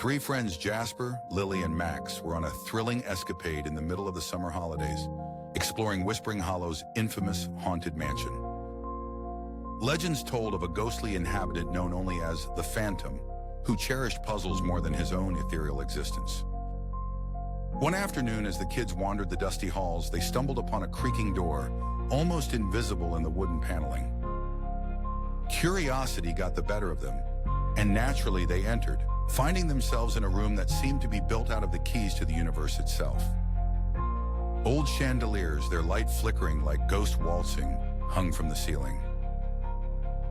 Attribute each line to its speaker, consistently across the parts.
Speaker 1: Three friends, Jasper, Lily, and Max, were on a thrilling escapade in the middle of the summer holidays, exploring Whispering Hollow's infamous haunted mansion. Legends told of a ghostly inhabitant known only as the Phantom, who cherished puzzles more than his own ethereal existence. One afternoon, as the kids wandered the dusty halls, they stumbled upon a creaking door, almost invisible in the wooden paneling. Curiosity got the better of them, and naturally they entered, finding themselves in a room that seemed to be built out of the keys to the universe itself. Old chandeliers, their light flickering like ghost waltzing, hung from the ceiling.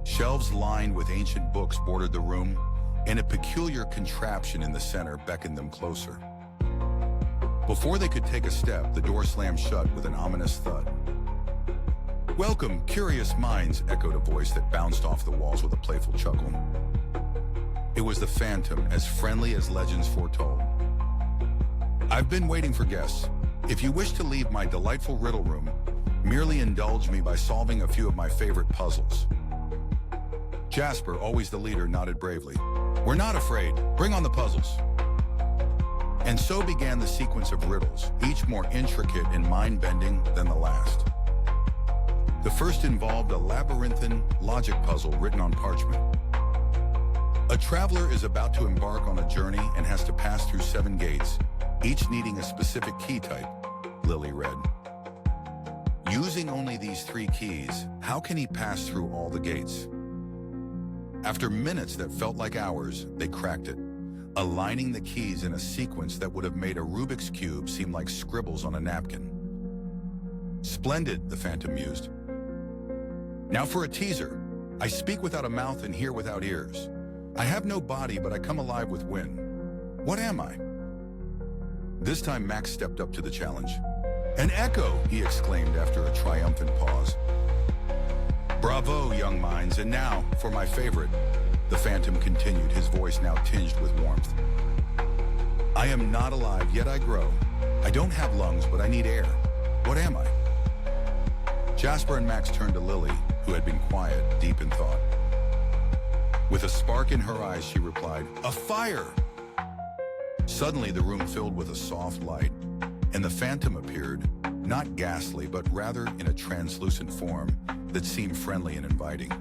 Speaker 1: Shelves lined with ancient books bordered the room, and a peculiar contraption in the center beckoned them closer. Before they could take a step, the door slammed shut with an ominous thud. "Welcome, curious minds," echoed a voice that bounced off the walls with a playful chuckle. It was the Phantom, as friendly as legends foretold. "I've been waiting for guests. If you wish to leave my delightful riddle room, merely indulge me by solving a few of my favorite puzzles." Jasper, always the leader, nodded bravely. "We're not afraid. Bring on the puzzles." And so began the sequence of riddles, each more intricate and mind-bending than the last. The first involved a labyrinthine logic puzzle written on parchment. A traveler is about to embark on a journey and has to pass through 7 gates, each needing a specific key type, Lily read. Using only these 3 keys, how can he pass through all the gates? After minutes that felt like hours, they cracked it, aligning the keys in a sequence that would have made a Rubik's Cube seem like scribbles on a napkin. "Splendid," the Phantom mused. "Now for a teaser. I speak without a mouth and hear without ears. I have no body, but I come alive with wind. What am I?" This time Max stepped up to the challenge. "An echo," he exclaimed after a triumphant pause. "Bravo, young minds, and now, for my favorite," the Phantom continued, his voice now tinged with warmth. "I am not alive, yet I grow. I don't have lungs, but I need air. What am I?" Jasper and Max turned to Lily, who had been quiet, deep in thought. With a spark in her eyes, she replied, "A fire!" Suddenly, the room filled with a soft light, and the Phantom appeared, not ghastly, but rather in a translucent form that seemed friendly and inviting.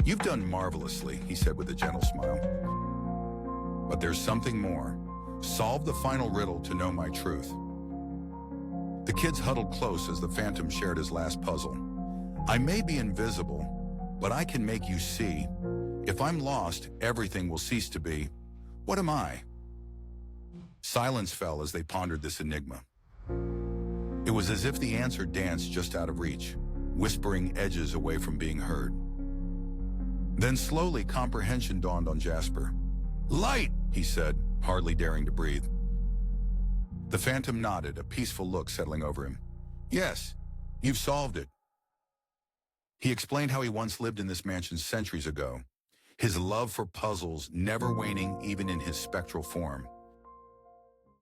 Speaker 1: "You've done marvelously," he said with a gentle smile. "But there's something more. Solve the final riddle to know my truth." The kids huddled close as the Phantom shared his last puzzle. "I may be invisible, but I can make you see. If I'm lost, everything will cease to be. What am I?" Silence fell as they pondered this enigma. It was as if the answer danced just out of reach, whispering edges away from being heard. Then slowly comprehension dawned on Jasper. "Light!" he said, hardly daring to breathe. The Phantom nodded, a peaceful look settling over him. "Yes, you've solved it." He explained how he once lived in this mansion centuries ago, his love for puzzles never waning even in his spectral form.